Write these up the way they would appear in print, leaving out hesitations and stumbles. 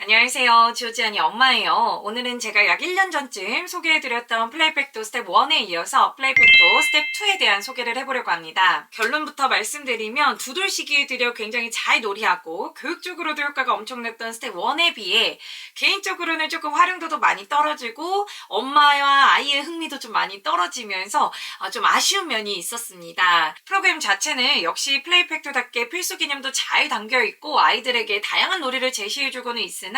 안녕하세요. 지오지안이 엄마예요. 오늘은 제가 약 1년 전쯤 소개해드렸던 플레이백도 스텝 1에 이어서 플레이백도 스텝 2에 대한 소개를 해보려고 합니다. 결론부터 말씀드리면 두 돌 시기에 들여 굉장히 잘 놀이하고 교육적으로도 효과가 엄청났던 스텝 1에 비해 개인적으로는 조금 활용도도 많이 떨어지고 엄마와 아이의 흥미도 좀 많이 떨어지면서 좀 아쉬운 면이 있었습니다. 프로그램 자체는 역시 플레이백도답게 필수 개념도 잘 담겨있고 아이들에게 다양한 놀이를 제시해주고는 있으나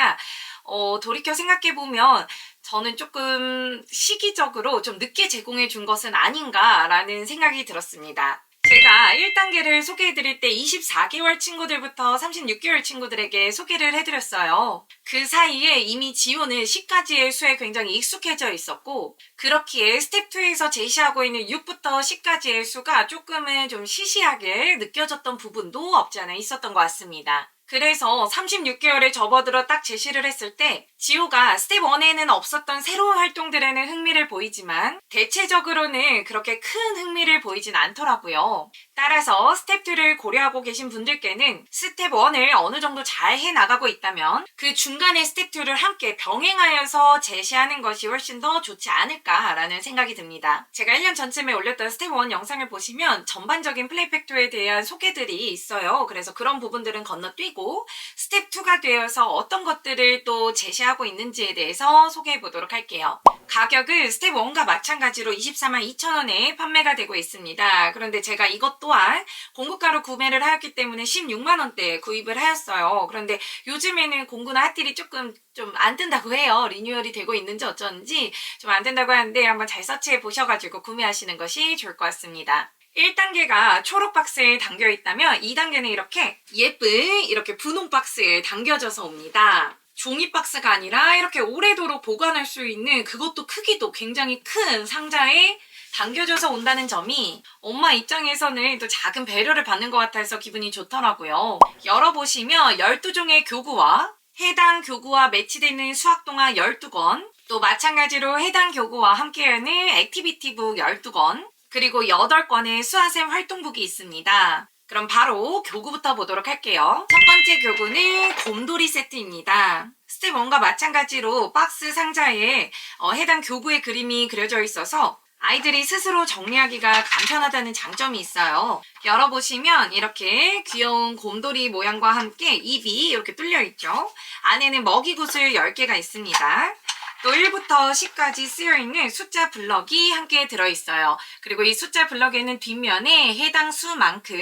돌이켜 생각해보면 저는 조금 시기적으로 좀 늦게 제공해 준 것은 아닌가라는 생각이 들었습니다. 제가 1단계를 소개해드릴 때 24개월 친구들부터 36개월 친구들에게 소개를 해드렸어요. 그 사이에 이미 지호는 10까지의 수에 굉장히 익숙해져 있었고 그렇기에 스텝 2에서 제시하고 있는 6부터 10까지의 수가 조금은 좀 시시하게 느껴졌던 부분도 없지 않아 있었던 것 같습니다. 그래서 36개월에 접어들어 딱 제시를 했을 때 지호가 스텝 1에는 없었던 새로운 활동들에는 흥미를 보이지만 대체적으로는 그렇게 큰 흥미를 보이진 않더라고요. 따라서 스텝 2를 고려하고 계신 분들께는 스텝 1을 어느 정도 잘 해나가고 있다면 그 중간에 스텝 2를 함께 병행하여서 제시하는 것이 훨씬 더 좋지 않을까라는 생각이 듭니다. 제가 1년 전쯤에 올렸던 스텝 1 영상을 보시면 전반적인 플레이팩토에 대한 소개들이 있어요. 그래서 그런 부분들은 건너뛰고 스텝 2가 되어서 어떤 것들을 또 제시하고 있는지에 대해서 소개해 보도록 할게요. 가격은 스텝 1과 마찬가지로 242,000원에 판매가 되고 있습니다. 그런데 제가 이것 또한 공구가로 구매를 하였기 때문에 16만원대에 구입을 하였어요. 그런데 요즘에는 공구나 핫딜이 조금 좀 안 뜬다고 해요. 리뉴얼이 되고 있는지 어쩐지 좀 안 뜬다고 하는데 한번 잘 서치해 보셔가지고 구매하시는 것이 좋을 것 같습니다. 1단계가 초록 박스에 담겨 있다면 2단계는 이렇게 예쁜 이렇게 분홍 박스에 담겨져서 옵니다. 종이 박스가 아니라 이렇게 오래도록 보관할 수 있는 그것도 크기도 굉장히 큰 상자에 담겨져서 온다는 점이 엄마 입장에서는 또 작은 배려를 받는 것 같아서 기분이 좋더라고요. 열어보시면 12종의 교구와 해당 교구와 매치되는 수학동화 12권, 또 마찬가지로 해당 교구와 함께하는 액티비티북 12권, 그리고 8권의 수아샘 활동북이 있습니다. 그럼 바로 교구부터 보도록 할게요. 첫 번째 교구는 곰돌이 세트입니다. 스텝 1과 마찬가지로 박스 상자에 해당 교구의 그림이 그려져 있어서 아이들이 스스로 정리하기가 간편하다는 장점이 있어요. 열어보시면 이렇게 귀여운 곰돌이 모양과 함께 입이 이렇게 뚫려 있죠. 안에는 먹이구슬 10개가 있습니다. 또 1부터 10까지 쓰여있는 숫자 블럭이 함께 들어있어요. 그리고 이 숫자 블럭에는 뒷면에 해당 수만큼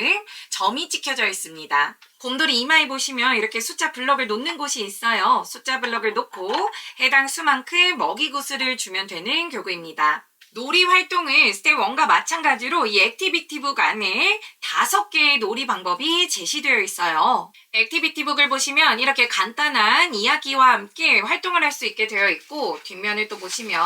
점이 찍혀져 있습니다. 곰돌이 이마에 보시면 이렇게 숫자 블럭을 놓는 곳이 있어요. 숫자 블럭을 놓고 해당 수만큼 먹이구슬을 주면 되는 교구입니다. 놀이 활동은 스텝 1과 마찬가지로 이 액티비티북 안에 5개의 놀이 방법이 제시되어 있어요. 액티비티북을 보시면 이렇게 간단한 이야기와 함께 활동을 할 수 있게 되어 있고 뒷면을 또 보시면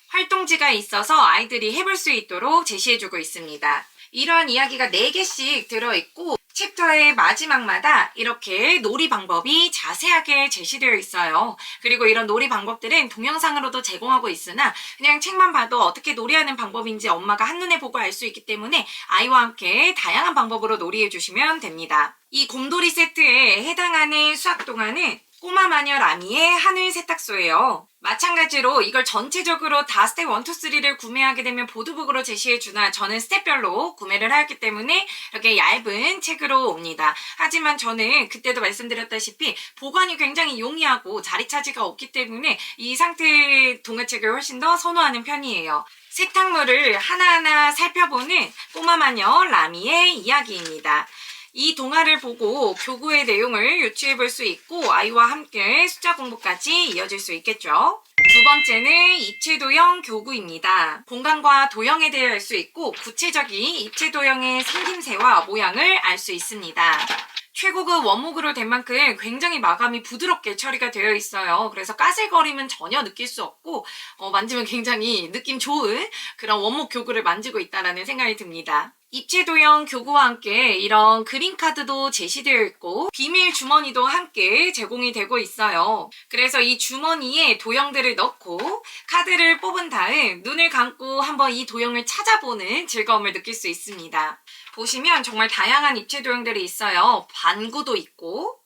활동지가 있어서 아이들이 해볼 수 있도록 제시해주고 있습니다. 이러한 이야기가 4개씩 들어있고 챕터의 마지막마다 이렇게 놀이 방법이 자세하게 제시되어 있어요. 그리고 이런 놀이 방법들은 동영상으로도 제공하고 있으나 그냥 책만 봐도 어떻게 놀이하는 방법인지 엄마가 한눈에 보고 알 수 있기 때문에 아이와 함께 다양한 방법으로 놀이해 주시면 됩니다. 이 곰돌이 세트에 해당하는 수학 동화는 꼬마 마녀 라미의 하늘 세탁소예요. 마찬가지로 이걸 전체적으로 다 스텝 1, 2, 3를 구매하게 되면 보드북으로 제시해주나 저는 스텝별로 구매를 하였기 때문에 이렇게 얇은 책으로 옵니다. 하지만 저는 그때도 말씀드렸다시피 보관이 굉장히 용이하고 자리 차지가 없기 때문에 이 상태의 동화책을 훨씬 더 선호하는 편이에요. 세탁물을 하나하나 살펴보는 꼬마 마녀 라미의 이야기입니다. 이 동화를 보고 교구의 내용을 유추해 볼 수 있고 아이와 함께 숫자 공부까지 이어질 수 있겠죠. 두 번째는 입체도형 교구입니다. 공간과 도형에 대해 알 수 있고 구체적인 입체도형의 생김새와 모양을 알 수 있습니다. 최고급 원목으로 된 만큼 굉장히 마감이 부드럽게 처리가 되어 있어요. 그래서 까슬거림은 전혀 느낄 수 없고 만지면 굉장히 느낌 좋은 그런 원목 교구를 만지고 있다는 생각이 듭니다. 입체도형 교구와 함께 이런 그림카드도 제시되어 있고 비밀 주머니도 함께 제공이 되고 있어요. 그래서 이 주머니에 도형들을 넣고 카드를 뽑은 다음 눈을 감고 한번 이 도형을 찾아보는 즐거움을 느낄 수 있습니다. 보시면 정말 다양한 입체 도형들이 있어요. 반구도 있고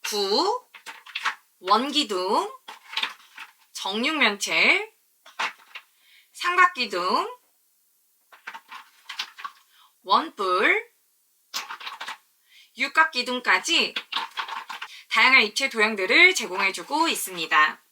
9, 원기둥, 정육면체, 삼각기둥, 원뿔, 육각기둥까지 다양한 입체 도형들을 제공해주고 있습니다.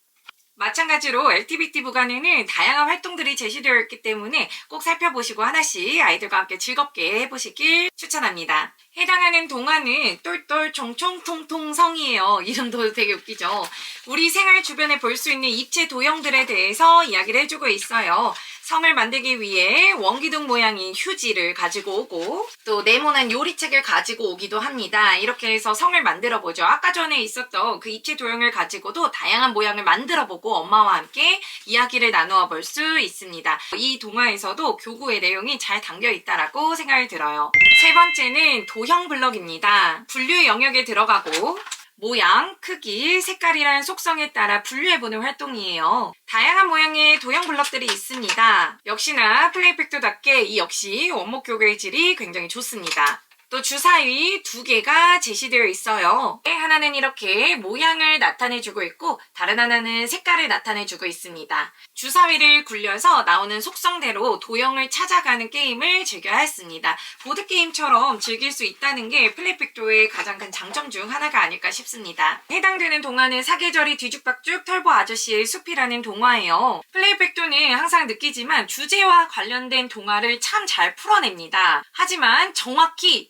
마찬가지로 액티비티 부간에는 다양한 활동들이 제시되어 있기 때문에 꼭 살펴보시고 하나씩 아이들과 함께 즐겁게 해보시길 추천합니다. 해당하는 동화는 똘똘 총총통통 성이에요. 이름도 되게 웃기죠. 우리 생활 주변에 볼 수 있는 입체 도형들에 대해서 이야기를 해주고 있어요. 성을 만들기 위해 원기둥 모양인 휴지를 가지고 오고 또 네모난 요리책을 가지고 오기도 합니다. 이렇게 해서 성을 만들어 보죠. 아까 전에 있었던 그 입체 도형을 가지고도 다양한 모양을 만들어 보고 엄마와 함께 이야기를 나누어 볼 수 있습니다. 이 동화에서도 교구의 내용이 잘 담겨 있다라고 생각이 들어요. 세 번째는 도형 블럭입니다. 분류 영역에 들어가고 모양, 크기, 색깔이란 속성에 따라 분류해보는 활동이에요. 다양한 모양의 도형 블럭들이 있습니다. 역시나 플레이팩토답게 이 역시 원목 교구의 질이 굉장히 좋습니다. 또 주사위 2개가 제시되어 있어요. 하나는 이렇게 모양을 나타내주고 있고 다른 하나는 색깔을 나타내주고 있습니다. 주사위를 굴려서 나오는 속성대로 도형을 찾아가는 게임을 즐겨야 했습니다. 보드게임처럼 즐길 수 있다는 게 플레이팩토의 가장 큰 장점 중 하나가 아닐까 싶습니다. 해당되는 동화는 사계절이 뒤죽박죽 털보 아저씨의 숲이라는 동화예요. 플레이팩토는 항상 느끼지만 주제와 관련된 동화를 참 잘 풀어냅니다. 하지만 정확히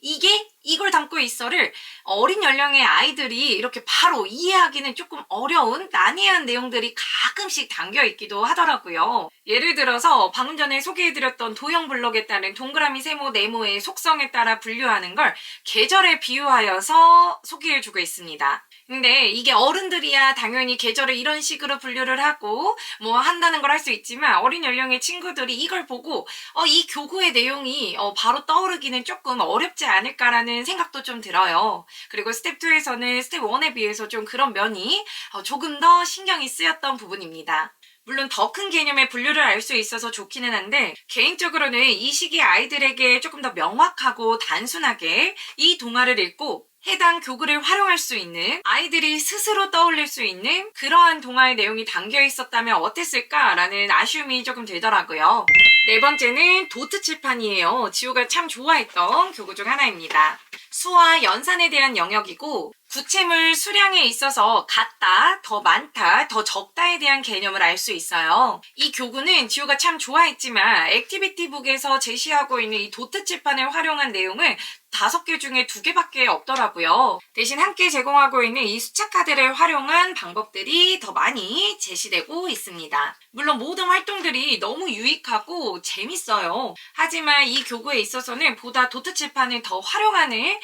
이걸 담고 있어를 어린 연령의 아이들이 이렇게 바로 이해하기는 조금 어려운 난해한 내용들이 가끔씩 담겨 있기도 하더라고요. 예를 들어서 방금 전에 소개해드렸던 도형 블럭에 따른 동그라미, 세모, 네모의 속성에 따라 분류하는 걸 계절에 비유하여서 소개해주고 있습니다. 근데 이게 어른들이야 당연히 계절을 이런 식으로 분류를 하고 뭐 한다는 걸 할 수 있지만 어린 연령의 친구들이 이걸 보고 이 교구의 내용이 바로 떠오르기는 조금 어렵지 않을까라는 생각도 좀 들어요. 그리고 스텝 2에서는 스텝 1에 비해서 좀 그런 면이 조금 더 신경이 쓰였던 부분입니다. 물론 더 큰 개념의 분류를 알 수 있어서 좋기는 한데 개인적으로는 이 시기 아이들에게 조금 더 명확하고 단순하게 이 동화를 읽고 해당 교구를 활용할 수 있는 아이들이 스스로 떠올릴 수 있는 그러한 동화의 내용이 담겨 있었다면 어땠을까라는 아쉬움이 조금 들더라고요. 네 번째는 도트 칠판이에요. 지호가 참 좋아했던 교구 중 하나입니다. 수와 연산에 대한 영역이고 구체물 수량에 있어서 같다, 더 많다, 더 적다에 대한 개념을 알 수 있어요. 이 교구는 지호가 참 좋아했지만 액티비티북에서 제시하고 있는 이 도트 칠판을 활용한 내용을 5개 중에 2개밖에 없더라고요. 대신 함께 제공하고 있는 이 수차 카드를 활용한 방법들이 더 많이 제시되고 있습니다. 물론 모든 활동들이 너무 유익하고 재밌어요. 하지만 이 교구에 있어서는 보다 도트 칠판을 더 활용하는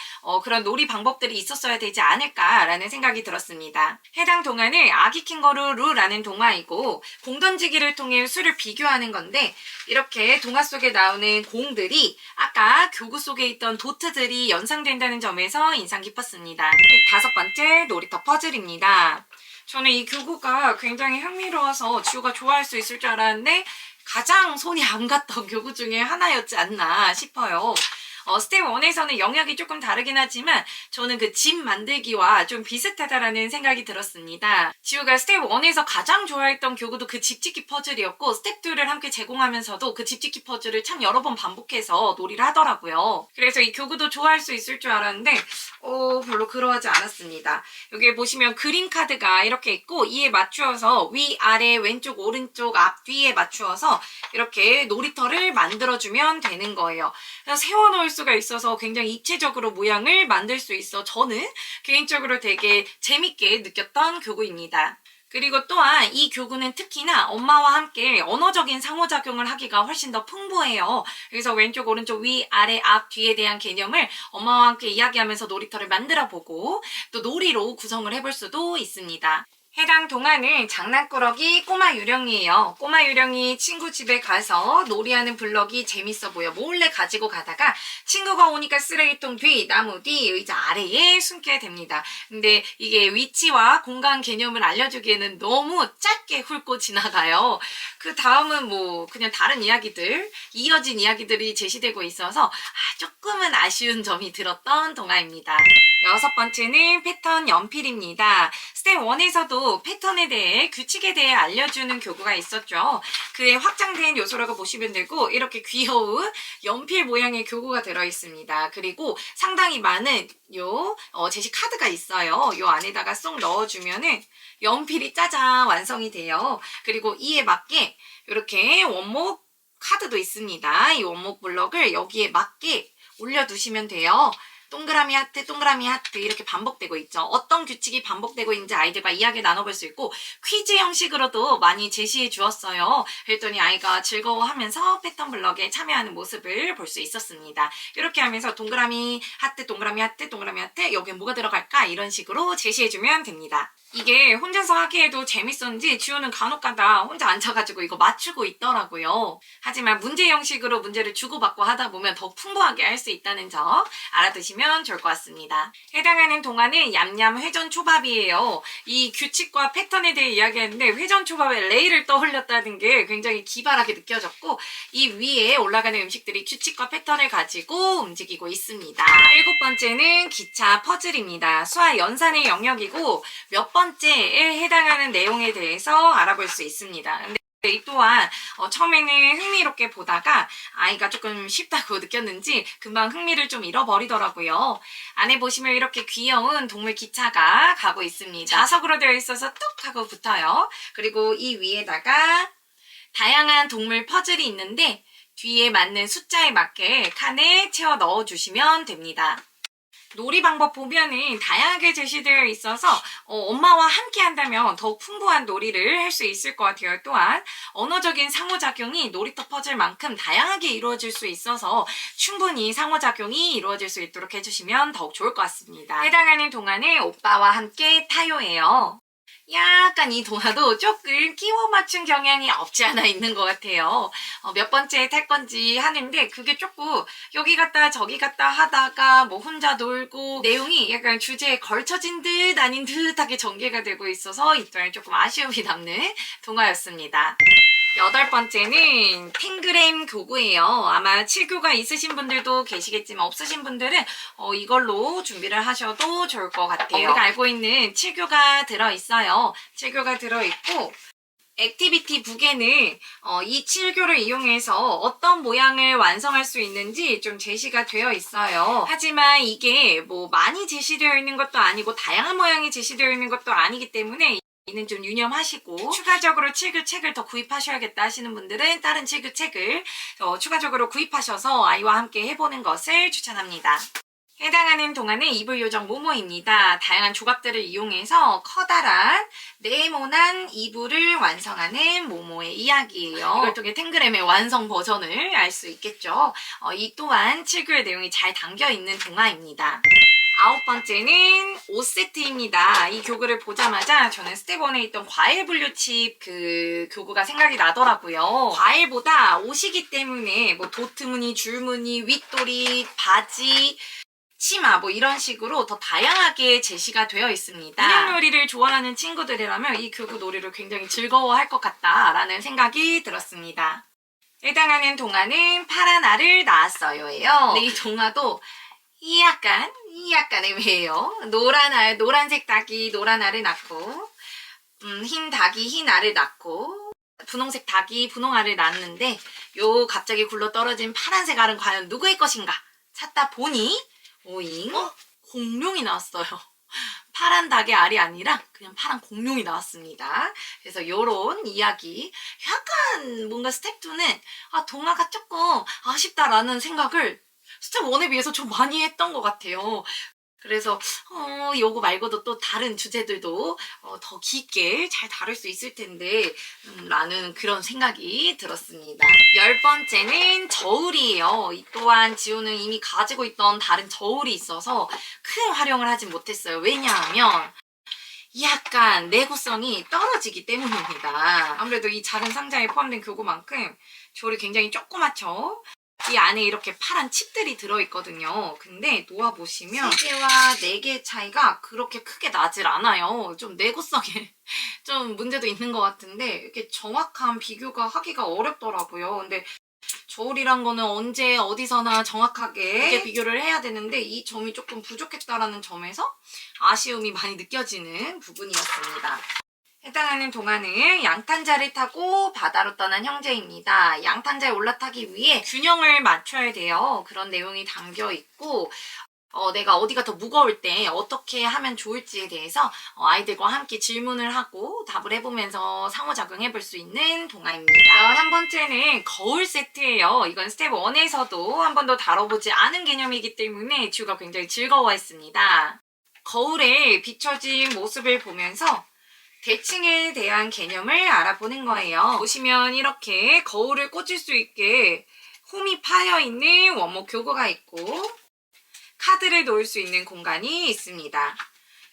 그런 놀이 방법들이 있었어야 되지 않을까라는 생각이 들었습니다. 해당 동화는 아기 캥거루 루라는 동화이고 공 던지기를 통해 수를 비교하는 건데 이렇게 동화 속에 나오는 공들이 아까 교구 속에 있던 도트들이 연상된다는 점에서 인상 깊었습니다. 5번째 놀이터 퍼즐입니다. 저는 이 교구가 굉장히 흥미로워서 지호가 좋아할 수 있을 줄 알았는데 가장 손이 안 갔던 교구 중에 하나였지 않나 싶어요. 스텝 1에서는 영역이 조금 다르긴 하지만 저는 그 집 만들기와 좀 비슷하다라는 생각이 들었습니다. 지우가 스텝 1에서 가장 좋아했던 교구도 그 집짓기 퍼즐이었고 스텝 2를 함께 제공하면서도 그 집짓기 퍼즐을 참 여러 번 반복해서 놀이를 하더라고요. 그래서 이 교구도 좋아할 수 있을 줄 알았는데 별로 그러하지 않았습니다. 여기 보시면 그림 카드가 이렇게 있고 이에 맞추어서 위, 아래, 왼쪽, 오른쪽, 앞, 뒤에 맞추어서 이렇게 놀이터를 만들어주면 되는 거예요. 그래서 세워놓을 수가 있어서 굉장히 입체적으로 모양을 만들 수 있어 저는 개인적으로 되게 재밌게 느꼈던 교구입니다. 그리고 또한 이 교구는 특히나 엄마와 함께 언어적인 상호작용을 하기가 훨씬 더 풍부해요. 그래서 왼쪽, 오른쪽, 위, 아래, 앞, 뒤에 대한 개념을 엄마와 함께 이야기하면서 놀이터를 만들어보고 또 놀이로 구성을 해볼 수도 있습니다. 해당 동화는 장난꾸러기 꼬마 유령이에요. 꼬마 유령이 친구 집에 가서 놀이하는 블럭이 재밌어 보여 몰래 가지고 가다가 친구가 오니까 쓰레기통 뒤, 나무 뒤, 의자 아래에 숨게 됩니다. 근데 이게 위치와 공간 개념을 알려주기에는 너무 짧게 훑고 지나가요. 그 다음은 뭐 그냥 다른 이야기들, 이어진 이야기들이 제시되고 있어서 조금은 아쉬운 점이 들었던 동화입니다. 6번째는 패턴 연필입니다. 스텝 1에서도 전에도 패턴에 대해, 규칙에 대해 알려주는 교구가 있었죠. 그의 확장된 요소라고 보시면 되고, 이렇게 귀여운 연필 모양의 교구가 들어있습니다. 그리고 상당히 많은 제시 카드가 있어요. 요 안에다가 쏙 넣어주면은 연필이 짜잔 완성이 돼요. 그리고 이에 맞게 이렇게 원목 카드도 있습니다. 이 원목 블럭을 여기에 맞게 올려두시면 돼요. 동그라미 하트, 동그라미 하트 이렇게 반복되고 있죠. 어떤 규칙이 반복되고 있는지 아이들과 이야기 나눠볼 수 있고 퀴즈 형식으로도 많이 제시해 주었어요. 그랬더니 아이가 즐거워하면서 패턴 블럭에 참여하는 모습을 볼 수 있었습니다. 이렇게 하면서 동그라미 하트, 동그라미 하트, 동그라미 하트 여기에 뭐가 들어갈까? 이런 식으로 제시해 주면 됩니다. 이게 혼자서 하기에도 재밌었는지 지우는 간혹가다 혼자 앉아가지고 이거 맞추고 있더라고요. 하지만 문제 형식으로 문제를 주고받고 하다 보면 더 풍부하게 할 수 있다는 점 알아두시면 좋을 것 같습니다. 해당하는 동화는 얌얌 회전초밥이에요. 이 규칙과 패턴에 대해 이야기했는데 회전초밥에 레이를 떠올렸다는 게 굉장히 기발하게 느껴졌고 이 위에 올라가는 음식들이 규칙과 패턴을 가지고 움직이고 있습니다. 7번째는 기차 퍼즐입니다. 수화 연산의 영역이고 몇 번째에 해당하는 내용에 대해서 알아볼 수 있습니다. 근데 이 또한 처음에는 흥미롭게 보다가 아이가 조금 쉽다고 느꼈는지 금방 흥미를 좀 잃어버리더라고요. 안에 보시면 이렇게 귀여운 동물 기차가 가고 있습니다. 자석으로 되어 있어서 뚝 하고 붙어요. 그리고 이 위에다가 다양한 동물 퍼즐이 있는데 뒤에 맞는 숫자에 맞게 칸에 채워 넣어주시면 됩니다. 놀이 방법 보면은 다양하게 제시되어 있어서 엄마와 함께 한다면 더욱 풍부한 놀이를 할 수 있을 것 같아요. 또한 언어적인 상호작용이 놀이터 퍼즐만큼 다양하게 이루어질 수 있어서 충분히 상호작용이 이루어질 수 있도록 해주시면 더욱 좋을 것 같습니다. 해당하는 동화는 오빠와 함께 타요예요. 약간 이 동화도 조금 끼워 맞춘 경향이 없지 않아 있는 것 같아요. 몇 번째 탈 건지 하는데 그게 조금 여기 갔다 저기 갔다 하다가 뭐 혼자 놀고 내용이 약간 주제에 걸쳐진 듯 아닌 듯하게 전개가 되고 있어서 이 또한 조금 아쉬움이 남는 동화였습니다. 8번째는 탱그램 교구예요. 아마 7교가 있으신 분들도 계시겠지만 없으신 분들은 이걸로 준비를 하셔도 좋을 것 같아요. 우리가 알고 있는 7교가 들어있어요. 7교가 들어있고 액티비티 북에는 이 7교를 이용해서 어떤 모양을 완성할 수 있는지 좀 제시가 되어 있어요. 하지만 이게 뭐 많이 제시되어 있는 것도 아니고 다양한 모양이 제시되어 있는 것도 아니기 때문에 이는 좀 유념하시고 추가적으로 7교 책을 더 구입하셔야겠다 하시는 분들은 다른 7교 책을 추가적으로 구입하셔서 아이와 함께 해보는 것을 추천합니다. 해당하는 동화는 이불요정 모모입니다. 다양한 조각들을 이용해서 커다란 네모난 이불을 완성하는 모모의 이야기예요. 이걸 통해 탱그램의 완성 버전을 알 수 있겠죠. 이 또한 7교의 내용이 잘 담겨있는 동화입니다. 9번째는 5세트입니다. 이 교구를 보자마자 저는 스텝 1에 있던 과일 분류칩 그 교구가 생각이 나더라고요. 과일보다 옷이기 때문에 뭐 도트무늬, 줄무늬, 윗도리, 바지, 치마 뭐 이런 식으로 더 다양하게 제시가 되어 있습니다. 인형 놀이를 좋아하는 친구들이라면 이 교구 놀이를 굉장히 즐거워할 것 같다라는 생각이 들었습니다. 해당하는 동화는 파란 알을 낳았어요예요. 이 동화도 약간 애매해요. 노란색 닭이 노란 알을 낳고 흰 닭이 흰 알을 낳고 분홍색 닭이 분홍 알을 낳았는데 요 갑자기 굴러 떨어진 파란색 알은 과연 누구의 것인가 찾다 보니 오잉 공룡이 나왔어요. 파란 닭의 알이 아니라 그냥 파란 공룡이 나왔습니다. 그래서 요런 이야기 약간 뭔가 스텝 2는 동화가 조금 아쉽다라는 생각을 스텝 1에 비해서 좀 많이 했던 것 같아요. 그래서 요거 말고도 또 다른 주제들도 더 깊게 잘 다룰 수 있을 텐데 라는 그런 생각이 들었습니다. 10번째는 저울이에요. 이 또한 지우는 이미 가지고 있던 다른 저울이 있어서 큰 활용을 하진 못했어요. 왜냐하면 약간 내구성이 떨어지기 때문입니다. 아무래도 이 작은 상자에 포함된 교구만큼 저울이 굉장히 조그맣죠. 이 안에 이렇게 파란 칩들이 들어있거든요. 근데 놓아보시면 3개와 4개의 차이가 그렇게 크게 나질 않아요. 좀 내구성에 좀 문제도 있는 것 같은데 이렇게 정확한 비교가 하기가 어렵더라고요. 근데 저울이란 거는 언제 어디서나 정확하게 비교를 해야 되는데 이 점이 조금 부족했다라는 점에서 아쉬움이 많이 느껴지는 부분이었습니다. 해당하는 동화는 양탄자를 타고 바다로 떠난 형제입니다. 양탄자에 올라타기 위해 균형을 맞춰야 돼요. 그런 내용이 담겨 있고 내가 어디가 더 무거울 때 어떻게 하면 좋을지에 대해서 아이들과 함께 질문을 하고 답을 해보면서 상호작용해 볼 수 있는 동화입니다. 11번째는 거울 세트예요. 이건 스텝 1에서도 한 번도 다뤄보지 않은 개념이기 때문에 지우가 굉장히 즐거워했습니다. 거울에 비춰진 모습을 보면서 대칭에 대한 개념을 알아보는 거예요. 보시면 이렇게 거울을 꽂을 수 있게 홈이 파여 있는 원목 교구가 있고 카드를 놓을 수 있는 공간이 있습니다.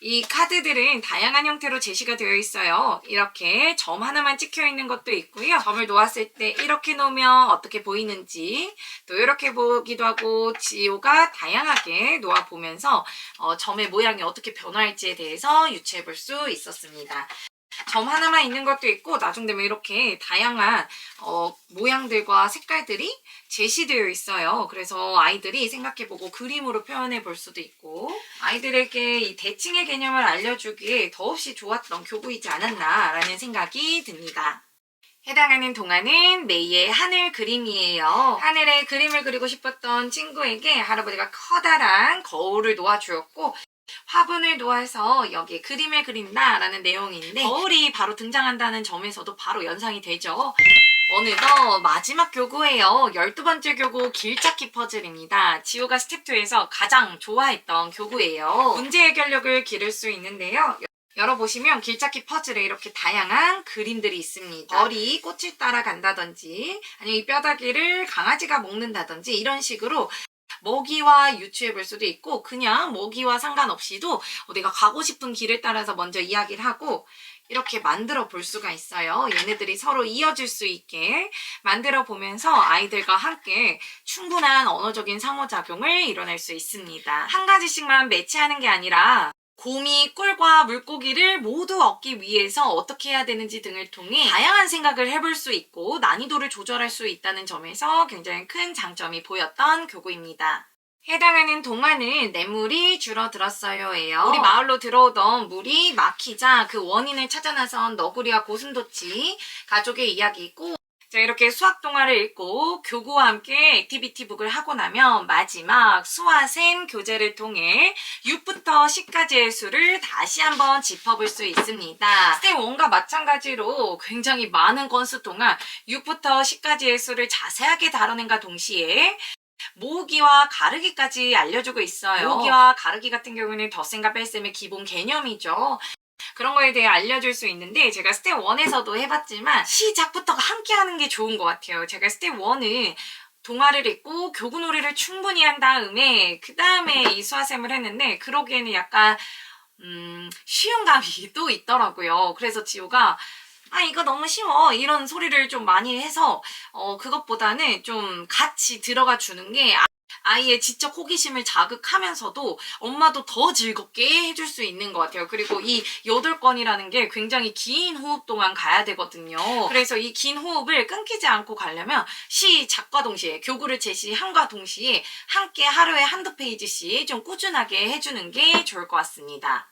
이 카드들은 다양한 형태로 제시가 되어 있어요. 이렇게 점 하나만 찍혀 있는 것도 있고요. 점을 놓았을 때 이렇게 놓으면 어떻게 보이는지 또 이렇게 보기도 하고 지호가 다양하게 놓아보면서 점의 모양이 어떻게 변화할지에 대해서 유추해 볼 수 있었습니다. 점 하나만 있는 것도 있고 나중되면 이렇게 다양한 모양들과 색깔들이 제시되어 있어요. 그래서 아이들이 생각해보고 그림으로 표현해 볼 수도 있고 아이들에게 이 대칭의 개념을 알려주기에 더없이 좋았던 교구이지 않았나라는 생각이 듭니다. 해당하는 동화는 메이의 하늘 그림이에요. 하늘에 그림을 그리고 싶었던 친구에게 할아버지가 커다란 거울을 놓아주었고 화분을 놓아서 여기에 그림을 그린다라는 내용인데 거울이 바로 등장한다는 점에서도 바로 연상이 되죠. 어느덧 마지막 교구예요. 12번째 교구 길찾기 퍼즐입니다. 지호가 스텝 2에서 가장 좋아했던 교구예요. 문제 해결력을 기를 수 있는데요. 열어보시면 길찾기 퍼즐에 이렇게 다양한 그림들이 있습니다. 벌이 꽃을 따라간다든지 아니면 이 뼈다귀를 강아지가 먹는다든지 이런 식으로 먹이와 유추해 볼 수도 있고 그냥 먹이와 상관없이도 내가 가고 싶은 길을 따라서 먼저 이야기를 하고 이렇게 만들어 볼 수가 있어요. 얘네들이 서로 이어질 수 있게 만들어 보면서 아이들과 함께 충분한 언어적인 상호작용을 이뤄낼 수 있습니다. 한 가지씩만 매치하는 게 아니라 곰이 꿀과 물고기를 모두 얻기 위해서 어떻게 해야 되는지 등을 통해 다양한 생각을 해볼 수 있고 난이도를 조절할 수 있다는 점에서 굉장히 큰 장점이 보였던 교구입니다. 해당하는 동화는 냇물이 줄어들었어요예요. 우리 마을로 들어오던 물이 막히자 그 원인을 찾아 나선 너구리와 고슴도치 가족의 이야기이고 자, 이렇게 수학 동화를 읽고 교구와 함께 액티비티북을 하고 나면 마지막 수화샘 교재를 통해 6부터 10까지의 수를 다시 한번 짚어볼 수 있습니다. 스텝 1과 마찬가지로 굉장히 많은 건수 동안 6부터 10까지의 수를 자세하게 다뤄낸과 동시에 모으기와 가르기까지 알려주고 있어요. 모으기와 가르기 같은 경우는 덧셈과 뺄셈의 기본 개념이죠. 그런 거에 대해 알려줄 수 있는데 제가 스텝 1에서도 해봤지만 시작부터가 함께 하는 게 좋은 것 같아요. 제가 스텝 1은 동화를 읽고 교구놀이를 충분히 한 다음에 그 다음에 이 수화샘을 했는데 그러기에는 약간 쉬운 감이 또 있더라고요. 그래서 지호가 이거 너무 쉬워 이런 소리를 좀 많이 해서 그것보다는 좀 같이 들어가 주는 게 아이의 지적 호기심을 자극하면서도 엄마도 더 즐겁게 해줄 수 있는 것 같아요. 그리고 이 8건이라는 게 굉장히 긴 호흡 동안 가야 되거든요. 그래서 이 긴 호흡을 끊기지 않고 가려면 시작과 동시에 교구를 제시함과 동시에 함께 하루에 한두 페이지씩 좀 꾸준하게 해주는 게 좋을 것 같습니다.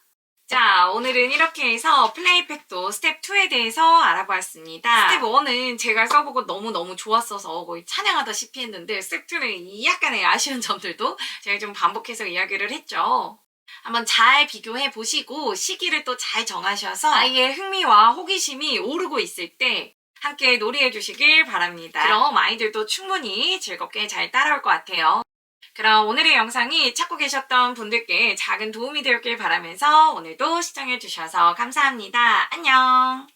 자, 오늘은 이렇게 해서 플레이팩도 스텝 2에 대해서 알아보았습니다. 스텝 1은 제가 써보고 너무너무 좋았어서 거의 찬양하다시피 했는데 스텝 2는 약간의 아쉬운 점들도 제가 좀 반복해서 이야기를 했죠. 한번 잘 비교해 보시고 시기를 또 잘 정하셔서 아이의 흥미와 호기심이 오르고 있을 때 함께 놀이해 주시길 바랍니다. 그럼 아이들도 충분히 즐겁게 잘 따라올 것 같아요. 그럼 오늘의 영상이 찾고 계셨던 분들께 작은 도움이 되었길 바라면서 오늘도 시청해주셔서 감사합니다. 안녕!